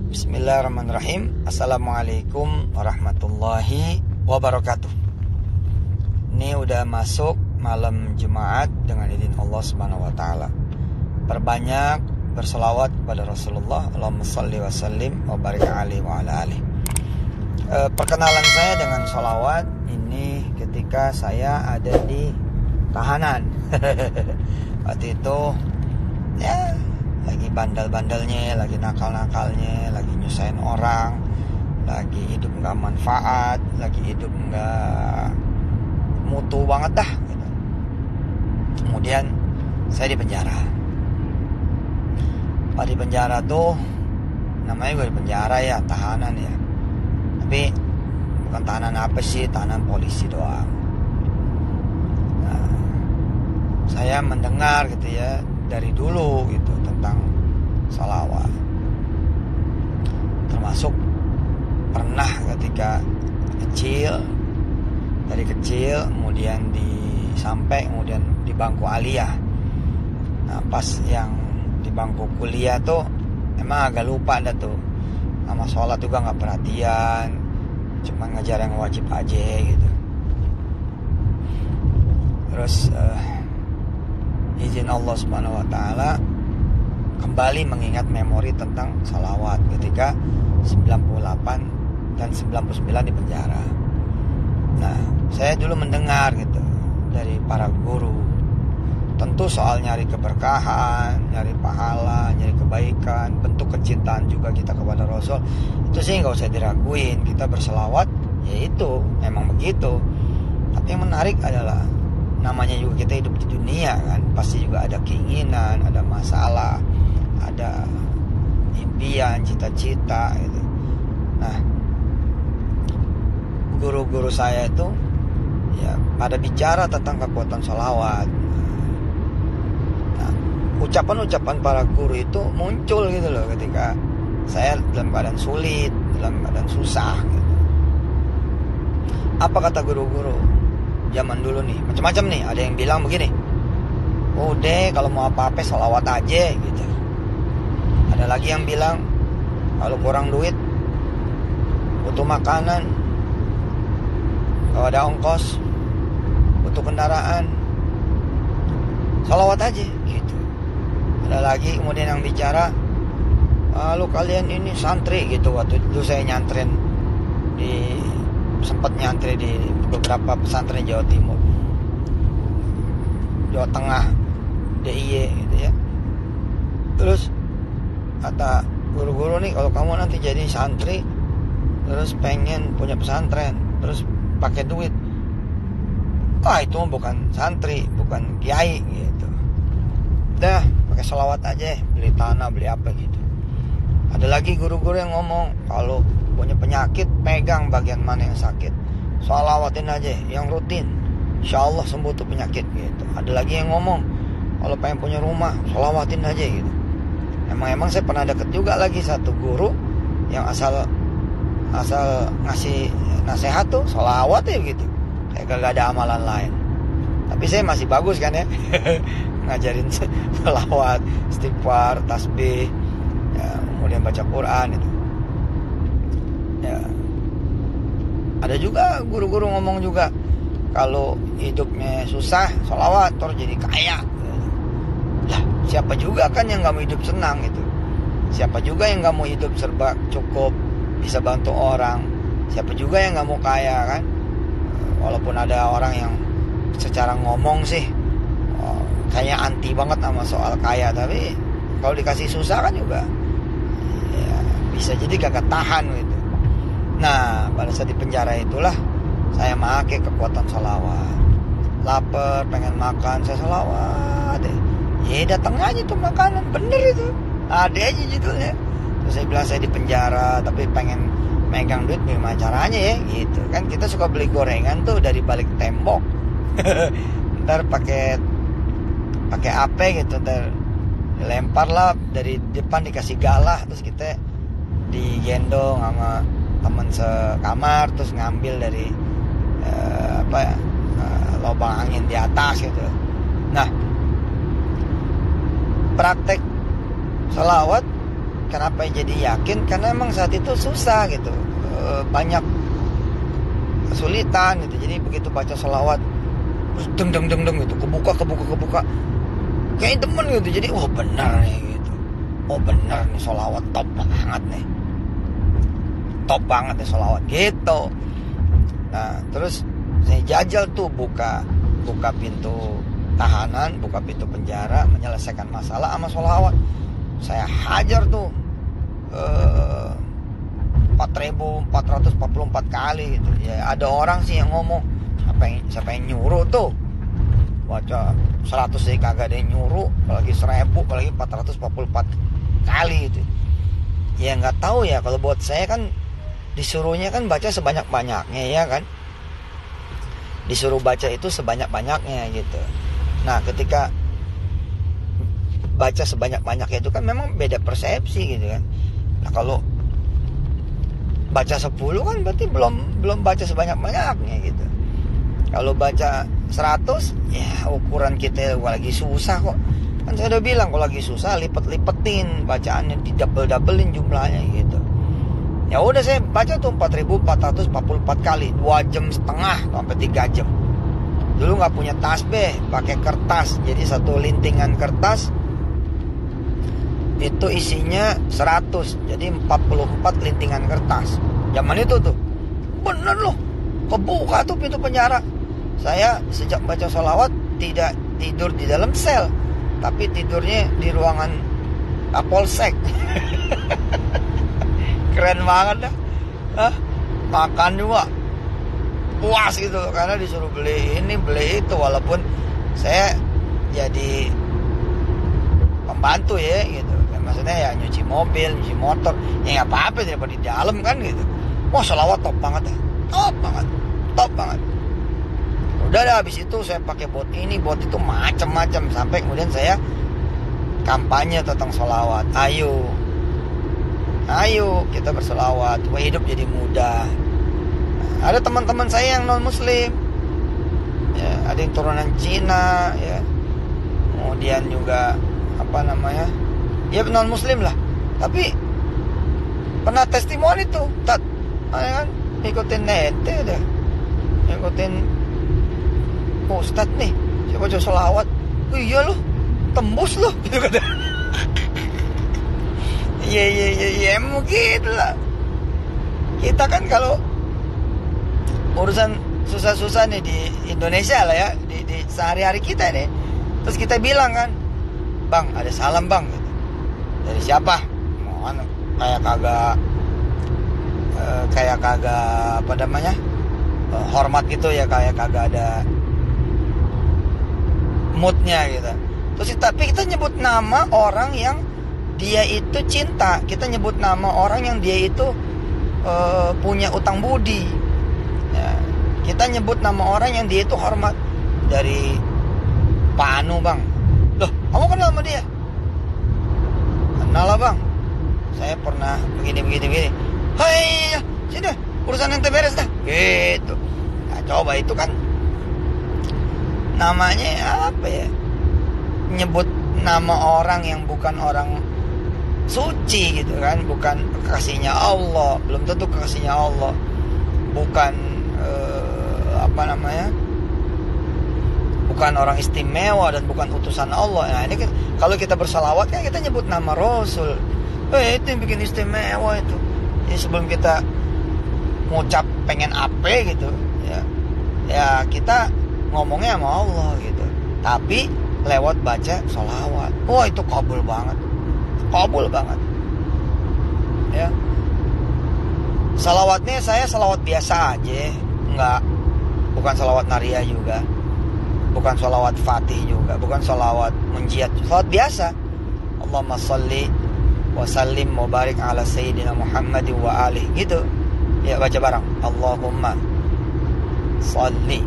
Bismillahirrahmanirrahim. Assalamualaikum warahmatullahi wabarakatuh. Ini udah masuk malam Jumat dengan izin Allah Subhanahu wa taala. Perbanyak berselawat kepada Rasulullah. Allahumma shalli wa sallim wa barik alaihi wa ala alihi. Perkenalan saya dengan sholawat ini ketika saya ada di tahanan. Waktu itu ya lagi bandel-bandelnya, lagi nakal-nakalnya, lagi nyusahin orang, lagi hidup gak manfaat, lagi hidup gak mutu banget dah gitu. Kemudian saya di penjara. Di penjara tuh namanya gue di penjara ya, tahanan ya. Tapi bukan tahanan apa sih, tahanan polisi doang. Nah, saya mendengar gitu ya dari dulu gitu tentang sholawat. Termasuk pernah ketika dari kecil kemudian kemudian di bangku aliyah. Nah, pas yang di bangku kuliah tuh emang agak lupa dah tuh, sama sholat juga nggak perhatian, cuma ngejar yang wajib aja gitu. Terus izin Allah Subhanahu wa taala kembali mengingat memori tentang salawat ketika 98 dan 99 di penjara. Nah, saya dulu mendengar gitu dari para guru, tentu soal nyari keberkahan, nyari pahala, nyari kebaikan, bentuk kecintaan juga kita kepada Rasul. Itu sih nggak usah diraguin, kita berselawat ya itu memang begitu. Tapi yang menarik adalah namanya juga kita hidup di dunia kan, pasti juga ada keinginan, ada masalah, ada impian, cita-cita gitu. Nah, guru-guru saya itu ya pada bicara tentang kekuatan sholawat. Nah, ucapan-ucapan para guru itu muncul gitu loh ketika saya dalam keadaan sulit, dalam keadaan susah gitu. Apa kata guru-guru zaman dulu nih, macam-macam nih. Ada yang bilang begini, udah kalau mau apa-apa sholawat aja gitu. Ada lagi yang bilang kalau kurang duit, butuh makanan, kalau ada ongkos, butuh kendaraan, sholawat aja gitu. Ada lagi kemudian yang bicara, lalu kalian ini santri gitu. Waktu itu saya nyantren sempat nyantri di beberapa pesantren Jawa Timur, Jawa Tengah, DIY gitu ya. Terus kata guru-guru nih, kalau kamu nanti jadi santri terus pengen punya pesantren terus pakai duit, itu bukan santri, bukan kiai gitu. Dah pakai sholawat aja, beli tanah, beli apa gitu. Ada lagi guru-guru yang ngomong kalau punya penyakit, pegang bagian mana yang sakit, sholawatin aja yang rutin, insya Allah sembuh tuh penyakit gitu. Ada lagi yang ngomong kalau pengen punya rumah, sholawatin aja gitu. Emang saya pernah deket juga lagi satu guru yang asal ngasih nasihat tuh sholawat ya gitu, kayak gak ada amalan lain. Tapi saya masih bagus kan ya ngajarin sholawat, istighfar, tasbih ya, kemudian baca Quran itu ya. Ada juga guru-guru ngomong juga kalau hidupnya susah sholawat terus jadi kaya. Lah, siapa juga kan yang gak mau hidup senang itu? Siapa juga yang gak mau hidup serba cukup, bisa bantu orang? Siapa juga yang gak mau kaya kan? Walaupun ada orang yang secara ngomong sih kayak anti banget sama soal kaya, tapi kalau dikasih susah kan juga ya, bisa jadi gak ketahan gitu. Nah, pada saat di penjara itulah saya pakai kekuatan sholawat. Lapar, pengen makan, saya sholawat deh. Ya datang aja tuh makanan, bener itu, ada aja judulnya. Terus saya bilang saya di penjara tapi pengen megang duit, gimana caranya ya gitu kan. Kita suka beli gorengan tuh dari balik tembok ntar pakai apa gitu, ntar lempar lah dari depan, dikasih galah, terus kita digendong sama teman sekamar, terus ngambil dari lubang angin di atas gitu. Nah, praktek selawat Kenapa jadi yakin? Karena emang saat itu susah gitu, banyak kesulitan gitu. Jadi begitu baca sholawat terus deng deng deng deng gitu, kebuka kayak demen gitu. Jadi oh benar nih gitu, oh benar nih sholawat top banget nih sholawat gitu. Nah terus saya jajal tuh buka pintu tahanan, buka pintu penjara, menyelesaikan masalah sama sholawat. Saya hajar tuh 4.444 kali gitu. Ya ada orang sih yang ngomong, siapa yang nyuruh tuh baca 100 sih, kagak ada yang nyuruh, apalagi 1.000, apalagi 444 kali gitu. Ya nggak tahu ya, kalau buat saya kan disuruhnya kan baca sebanyak-banyaknya ya kan, disuruh baca itu sebanyak-banyaknya gitu. Nah ketika baca sebanyak-banyaknya itu kan memang beda persepsi gitu kan. Nah kalau baca 10 kan berarti belum baca sebanyak-banyaknya gitu. Kalau baca 100 ya ukuran kita lagi susah kok. Kan saya udah bilang kalau lagi susah lipet-lipetin bacaannya, didouble-doublein jumlahnya gitu. Ya udah saya baca tuh 4.444 kali, 2,5 jam sampai 3 jam. Dulu nggak punya tasbih, pakai kertas. Jadi satu lintingan kertas itu isinya 100, jadi 44 lintingan kertas. Zaman itu tuh bener loh, kebuka tuh pintu penjara. Saya sejak baca sholawat tidak tidur di dalam sel, tapi tidurnya di ruangan Kapolsek. Keren banget dah. Makan juga puas gitu, karena disuruh beli ini beli itu. Walaupun saya jadi pembantu ya gitu, ya, maksudnya ya nyuci mobil, nyuci motor, ya nggak apa-apa daripada di dalam kan gitu. Wah sholawat top banget ya, top banget. Udah dah, habis itu saya pakai bot ini bot itu macam-macam, sampai kemudian saya kampanye tentang sholawat. Ayo kita bersolawat supaya hidup jadi mudah. Ada teman-teman saya yang non muslim ya, ada yang turunan Cina ya, kemudian juga ya non muslim lah, tapi pernah testimoni tuh kan ikutin nete deh, ikutin ustad nih, saya baca sholawat, oh iya loh tembus loh gitu kata. Iya mungkin lah. Kita kan kalau urusan susah-susah nih di Indonesia lah ya, di sehari-hari kita nih, terus kita bilang kan, bang ada salam bang gitu. Dari siapa? Mohon kayak kagak apa namanya, hormat gitu ya, kayak kagak ada moodnya gitu. Terus tapi kita nyebut nama orang yang dia itu cinta, kita nyebut nama orang yang dia itu punya utang budi ya. Kita nyebut nama orang yang dia itu hormat. Dari Pak Anu bang, loh kamu kenal sama dia? Kenal lah bang, saya pernah begini. Hai sini urusan ente beres dah gitu. Nah, coba itu kan namanya apa ya, nyebut nama orang yang bukan orang suci gitu kan, bukan kekasihnya Allah, belum tentu kekasihnya Allah, bukan bukan orang istimewa dan bukan utusan Allah. Nah ini kan, kalau kita bersalawat kan kita nyebut nama Rasul, itu yang bikin istimewa itu. Jadi sebelum kita ngucap pengen apa gitu ya kita ngomongnya sama Allah gitu, tapi lewat baca sholawat. Wah itu kabul banget ya. Salawatnya saya salawat biasa aja, bukan salawat naria juga, bukan salawat fatih juga, bukan salawat munjiat, salawat biasa. Allahumma sholli wa sallim wa barik ala sayyidina Muhammad wa alihi gitu ya. Baca bareng, Allahumma sholli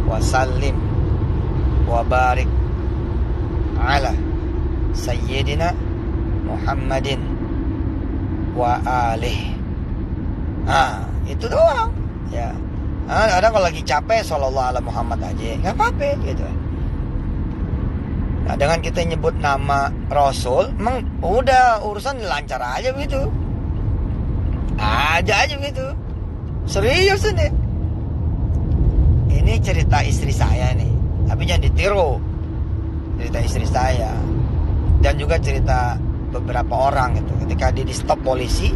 wa sallim wa barik ala sayyidina Muhammadin wa alihi. Nah itu doang ya. Ada kalau lagi capek sallallahu ala Muhammad aja nggak apa-apa gitu. Nah, dengan kita nyebut nama Rasul, emang udah urusan lancar aja begitu. Aja begitu. Serius ini. Ini cerita istri saya nih. Tapi jangan ditiru. Cerita istri saya. Dan juga cerita beberapa orang gitu. Ketika dia di stop polisi,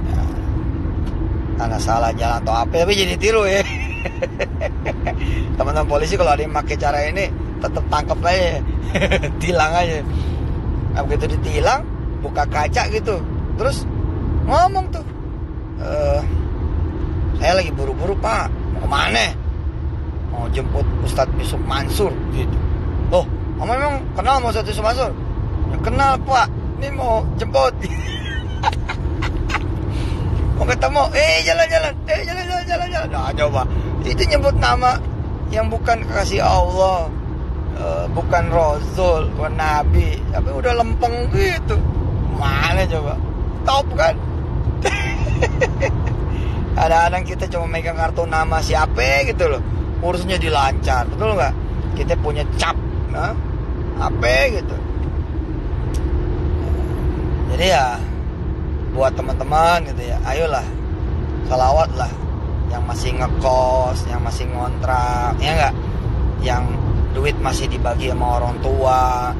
ya, karena salah jalan atau apa, tapi jadi tiru ya. Teman-teman polisi kalau ada yang pakai cara ini, tetap tangkap aja. Tilang aja. Nah, begitu ditilang, buka kaca gitu, terus ngomong tuh, saya lagi buru-buru pak, mau kemana? Mau jemput Ustadz Yusuf Mansur gitu. Oh, kamu memang kenal sama Ustadz Yusuf Mansur? Ya, kenal pak, ini mau jemput. Mau ketemu, jalan-jalan. Nah coba, itu nyebut nama yang bukan kasih Allah, bukan Rasul, bukan Nabi, tapi udah lempeng gitu. Mana coba? Top kan? Kadang-kadang kita cuma megang kartu nama siapa gitu loh, urusnya dilancar, betul nggak? Kita punya cap, apa gitu. Jadi ya, buat teman-teman gitu ya, ayolah, salawat lah. Yang masih ngekos, yang masih ngontrak, ya nggak? Yang duit masih dibagi sama orang tua,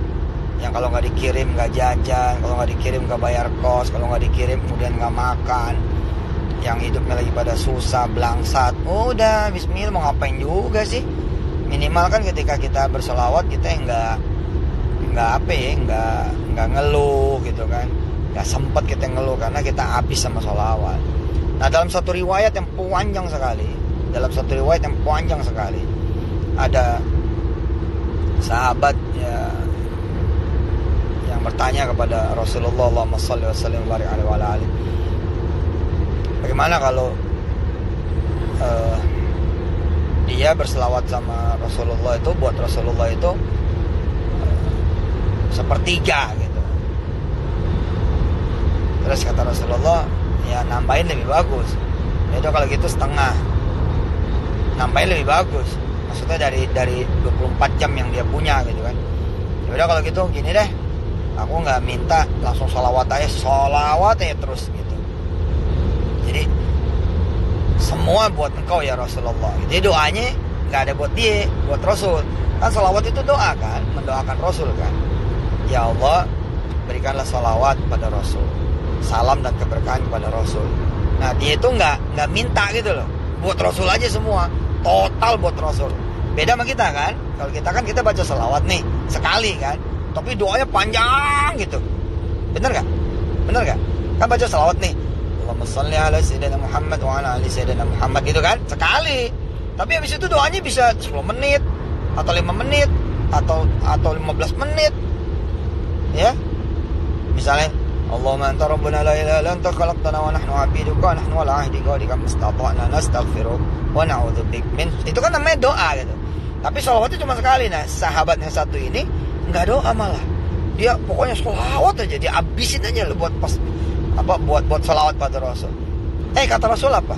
yang kalau nggak dikirim nggak jajan, kalau nggak dikirim nggak bayar kos, kalau nggak dikirim kemudian nggak makan, yang hidupnya lagi pada susah, blangsat, udah bismillah, mau ngapain juga sih? Minimal kan ketika kita bersolawat kita nggak ngeluh gitu kan, nggak sempet kita ngeluh karena kita habis sama solawat. Nah, dalam satu riwayat yang panjang sekali, ada sahabat ya, yang bertanya kepada Rasulullah, Allahumma shalli wa sallim wa barik alaihi wa alihi, bagaimana kalau dia berselawat sama Rasulullah itu, buat Rasulullah itu sepertiga gitu. Terus kata Rasulullah, ya nambahin lebih bagus. Ya itu kalau gitu setengah, nambahin lebih bagus. Maksudnya dari 24 jam yang dia punya gitu kan. Ya udah kalau gitu gini deh, aku nggak minta, langsung sholawat aja terus gitu. Jadi semua buat engkau ya Rasulullah. Jadi doanya nggak ada buat dia, buat Rasul. Kan sholawat itu doa kan, mendoakan Rasul kan. Ya Allah, berikanlah sholawat pada Rasul, salam dan keberkahan kepada Rasul. Nah dia itu nggak minta gitu loh, buat Rasul aja semua, total buat Rasul. Beda sama kita kan, kalau kita baca sholawat nih sekali kan, tapi doanya panjang gitu. Bener gak? Kan baca sholawat nih, Allahumma shalli ala sayyidina Muhammad wa ala ali sayyidina Muhammad gitu kan, sekali. Tapi habis itu doanya bisa 10 menit atau 5 menit atau 15 menit. Ya, misalnya Allahumma anta rabbuna la ilaha illa anta khalaqtana wa nahnu 'abiduka wa nahnu ala ahdika wa dika mastata'na nastaghfiruka wa na'udzubika min. Itu kan namanya doa gitu. Tapi sholawatnya cuma sekali. Nah, sahabatnya satu ini enggak doa malah. Dia pokoknya sholawat aja, dia habisin aja loh buat sholawat pada Rasul. Kata Rasul apa?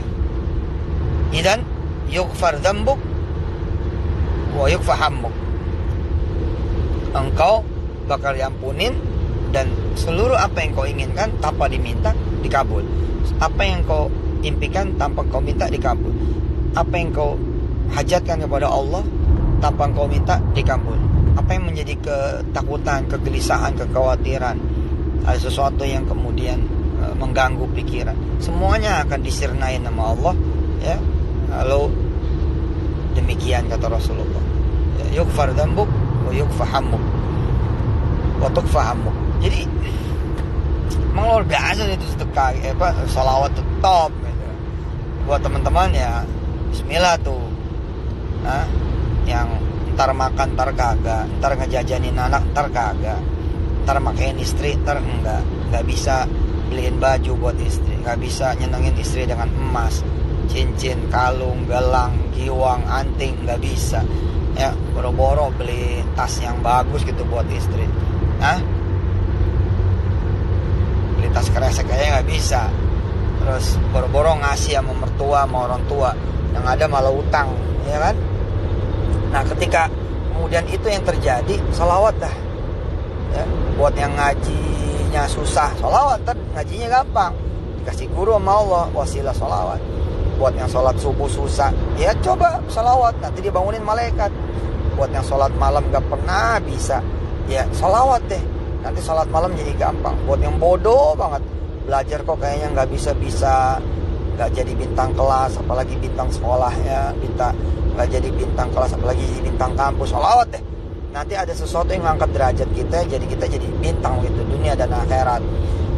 Idan yughfar dzambuk wa yughfar hammuk. Engkau bakal diampunin dan seluruh apa yang kau inginkan tanpa diminta dikabul. Apa yang kau impikan tanpa kau minta dikabul. Apa yang kau hajatkan kepada Allah tanpa kau minta dikabul. Apa yang menjadi ketakutan, kegelisahan, kekhawatiran, ada sesuatu yang kemudian mengganggu pikiran, semuanya akan disirnain sama Allah ya. Lalu demikian kata Rasulullah, yughfar dzambuk wa yughfar hammuk wa tughfar hammuk. Jadi emang luar biasa itu sedekah, salawat itu top gitu. Buat teman-teman ya, bismillah tuh. Nah, yang ntar makan ntar kagak, ntar ngejajanin anak ntar kagak, ntar makain istri ntar nggak bisa beliin baju buat istri, nggak bisa nyenengin istri dengan emas, cincin, kalung, gelang, giwang, anting, nggak bisa. Ya, boro-boro beli tas yang bagus gitu buat istri. Beli tas kresek aja nggak bisa. Terus boro-boro ngasih sama mertua, sama orang tua, yang ada malah utang, ya kan? Nah, ketika kemudian itu yang terjadi, salawat dah ya. Buat yang ngajinya susah, salawat, ngajinya gampang, dikasih guru sama Allah, wasilah salawat. Buat yang sholat subuh susah, ya coba salawat, nanti dibangunin malaikat. Buat yang sholat malam gak pernah bisa, ya salawat deh, nanti sholat malam jadi gampang. Buat yang bodoh banget, belajar kok kayaknya gak bisa-bisa, gak jadi bintang kelas, apalagi bintang sekolah ya, gak jadi bintang kelas, apalagi jadi bintang kampus, salawat deh. Nanti ada sesuatu yang ngangkat derajat kita, jadi kita jadi bintang gitu, dunia dan akhirat.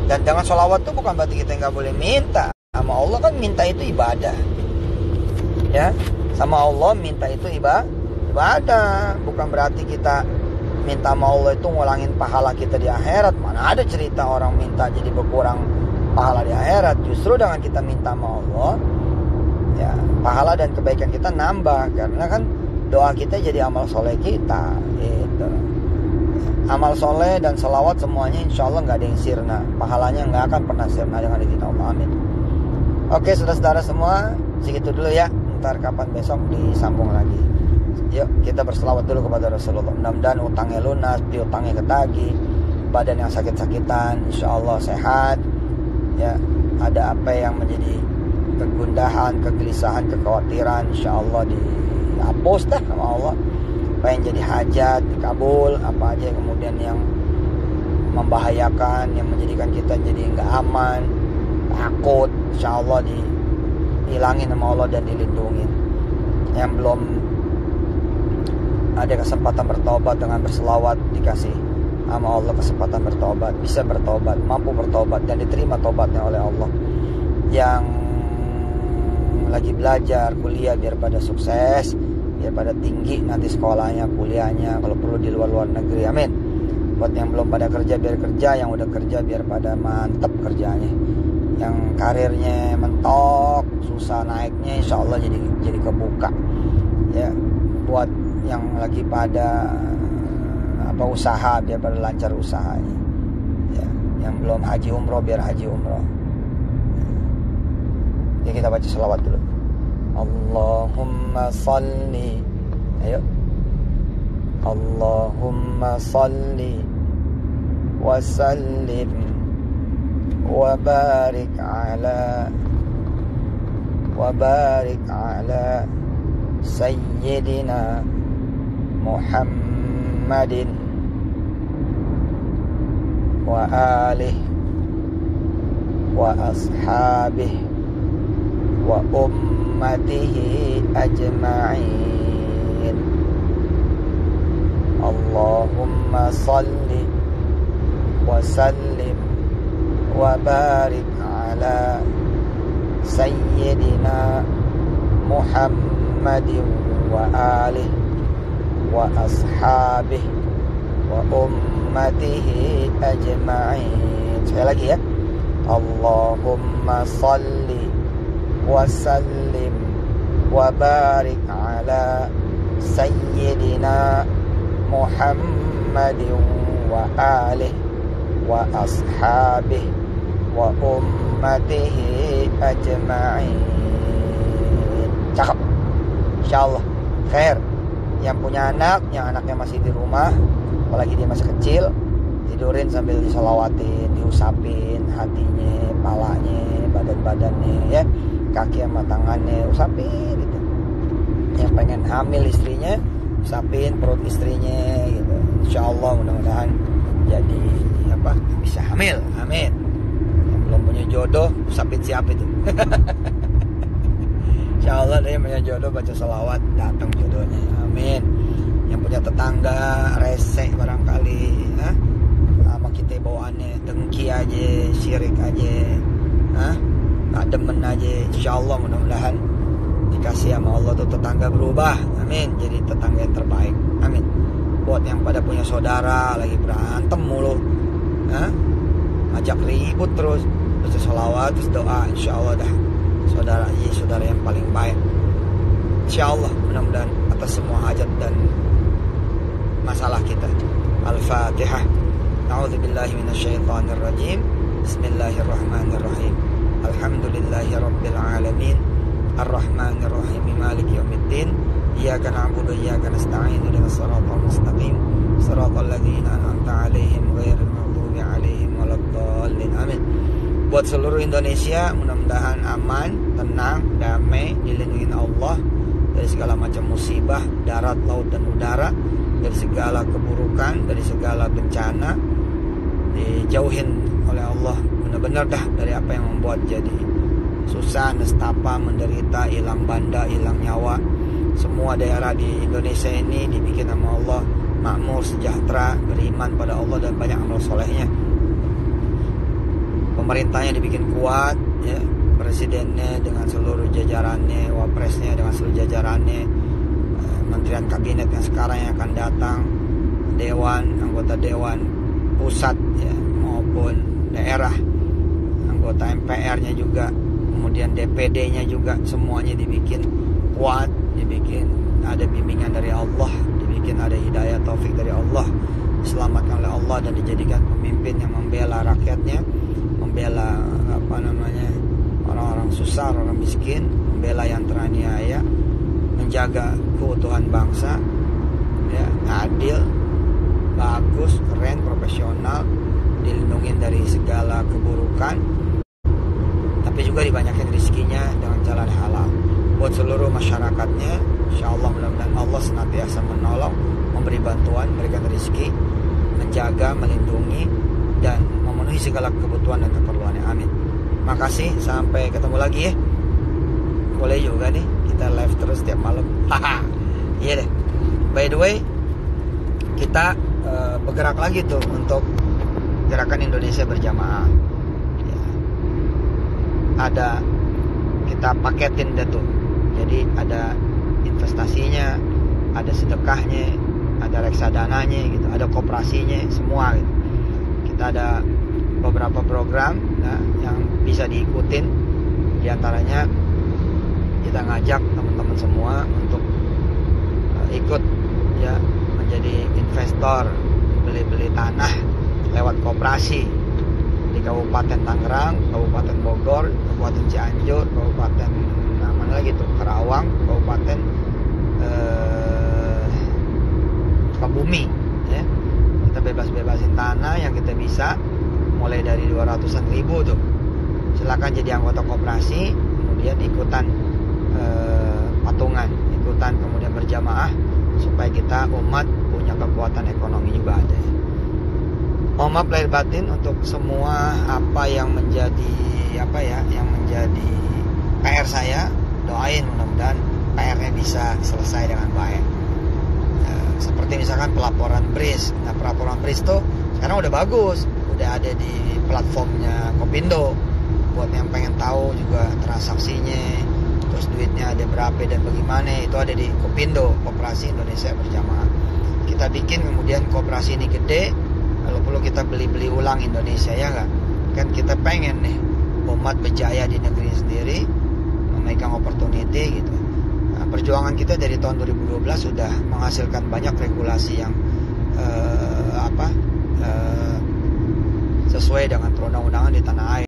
Dan dengan sholawat tuh bukan berarti kita gak boleh minta sama Allah, kan minta itu ibadah ya, sama Allah minta itu ibadah, bukan berarti kita minta sama Allah itu ngulangin pahala kita di akhirat. Mana ada cerita orang minta jadi berkurang pahala di akhirat. Justru dengan kita minta sama Allah ya, pahala dan kebaikan kita nambah, karena kan doa kita jadi amal soleh kita gitu. Amal soleh dan salawat semuanya insya Allah gak ada yang sirna, pahalanya gak akan pernah sirna dengan izin Allah, amin. Oke saudara-saudara semua, segitu dulu ya. Ntar kapan besok disambung lagi. Yuk kita berselawat dulu kepada Rasulullah. Mudah-mudahan utangnya lunas, piutangnya ketagih, badan yang sakit-sakitan insya Allah sehat ya. Ada apa yang menjadi kegundahan, kegelisahan, kekhawatiran, insya Allah dihapus dah sama Allah. Apa yang jadi hajat dikabul, apa aja kemudian yang membahayakan, yang menjadikan kita jadi nggak aman, takut, insya Allah dihilangin sama Allah dan dilindungi. Yang belum ada kesempatan bertobat dengan berselawat, dikasih sama Allah kesempatan bertobat, bisa bertobat, mampu bertobat dan diterima tobatnya oleh Allah. Yang lagi belajar kuliah biar pada sukses, biar pada tinggi nanti sekolahnya, kuliahnya, kalau perlu di luar negeri, amin. Buat yang belum pada kerja biar kerja, yang udah kerja biar pada mantep kerjanya. Yang karirnya mentok, susah naiknya, insya Allah jadi kebuka ya. Buat yang lagi pada usaha biar pada lancar usahanya ya. Yang belum haji umroh biar haji umroh ya. Kita baca selawat dulu. Allahumma salli, ayo. Allahumma salli wa sallim wa barik ala sayyidina Muhammadin wa alihi wa ashabihi wa ummatihi ajma'in. Allahumma salli wa sallim wa barik ala sayyidina Muhammadin wa alihi wa ashabihi wa ummatihi ajma'in. Sekali lagi ya. Allahumma salli wa sallim wa barik ala sayyidina Muhammadin wa alihi wa ashabihi wa ummatihi ajma'in. Cakep, insyaallah khair. Yang punya anak, yang anaknya masih di rumah, apalagi dia masih kecil, tidurin sambil disolawatin, diusapin hatinya, palanya, badan-badannya ya, kaki sama tangannya, usapin gitu. Yang pengen hamil istrinya, usapin perut istrinya gitu. Insyaallah mudah-mudahan jadi bisa hamil, amin. Yang belum punya jodoh, usapin siapa itu? Insyaallah dia punya jodoh, baca salawat, datang jodohnya, amin. Yang punya tetangga rese barangkali sama kita bawaannya dengki aja, syirik aja, gak demen aja, insyaallah mudah-mudahan dikasih sama Allah tuh tetangga berubah, amin, jadi tetangga yang terbaik, amin. Buat yang pada punya saudara lagi berantem mulu, ajak ribut terus, baca salawat terus doa, insyaallah dah saudara yang paling baik, insyaallah. Mudah-mudahan atas semua hajat dan masalah kita. Al-Fatihah. A'udzubillahi minasyaitonirrajim. Bismillahirrahmanirrahim. Alhamdulillahi rabbil alamin. Ar-Rahmanirrahim. Maliki yaumiddin. Iyyaka na'budu wa iyyaka nasta'in ihdinas siratal mustaqim siratal ladzina an'amta 'alaihim ghairil maghdubi 'alaihim waladdallin. Amin. Buat seluruh Indonesia, mudah-mudahan aman, tenang, damai, dilindungi Allah dari segala macam musibah, darat, laut, dan udara, dari segala keburukan, dari segala bencana, dijauhin oleh Allah benar-benar dah dari apa yang membuat jadi susah, nestapa, menderita, hilang banda, hilang nyawa. Semua daerah di Indonesia ini dibikin sama Allah makmur, sejahtera, beriman pada Allah dan banyak amal solehnya. Pemerintahnya dibikin kuat, ya, presidennya dengan seluruh jajarannya, wapresnya dengan seluruh jajarannya, menterian kabinet yang sekarang yang akan datang, dewan, anggota dewan pusat, ya, maupun daerah, anggota MPR-nya juga, kemudian DPD-nya juga, semuanya dibikin kuat, dibikin ada bimbingan dari Allah, dibikin ada hidayah taufik dari Allah, diselamatkan oleh Allah dan dijadikan pemimpin yang membela rakyatnya, membela orang-orang susah, orang miskin, membela yang teraniaya, menjaga keutuhan bangsa, ya, adil, bagus, keren, profesional, dilindungi dari segala keburukan, tapi juga dibanyakin rezekinya dengan jalan halal. Buat seluruh masyarakatnya, insya Allah mudah-mudahan Allah senantiasa menolong, memberi bantuan, memberikan rezeki, menjaga, melindungi, dan memenuhi segala kebutuhan dan keperluannya. Amin. Makasih, sampai ketemu lagi ya. Boleh juga nih kita live terus tiap malam. Iya deh. By the way, kita bergerak lagi tuh untuk gerakan Indonesia berjamaah. Ya. Ada, kita paketin deh tuh. Jadi ada investasinya, ada sedekahnya, ada reksadananya gitu, ada koperasinya, semua gitu. Kita ada beberapa program, nah, yang bisa diikutin. Di antaranya kita ngajak teman-teman semua untuk ikut, ya, menjadi investor, beli tanah lewat koperasi di Kabupaten Tangerang, Kabupaten Bogor, Kabupaten Cianjur, Kabupaten mana lagi tuh, Karawang, Kabupaten Sukabumi, ya. Kita bebas-bebasin tanah yang kita bisa, mulai dari 200-an ribu tuh. Silakan jadi anggota koperasi, kemudian ikutan patungan, ikutan kemudian berjamaah, supaya kita umat punya kekuatan ekonomi juga ada. Mohon maaf lahir batin untuk semua apa yang menjadi yang menjadi PR saya. Doain mudah-mudahan PR-nya bisa selesai dengan baik. Seperti misalkan pelaporan BRIS. Nah, pelaporan BRIS tuh sekarang udah bagus, udah ada di platformnya Kopindo. Buat yang pengen tahu juga transaksinya, terus duitnya ada berapa dan bagaimana, itu ada di Kopindo, Koperasi Indonesia Berjamaah. Kita bikin kemudian koperasi ini gede, kalau perlu kita beli ulang Indonesia, ya nggak? Kan kita pengen nih umat berjaya di negeri sendiri, memegang opportunity gitu. Nah, perjuangan kita dari tahun 2012 sudah menghasilkan banyak regulasi yang sesuai dengan perundang-undangan di tanah air.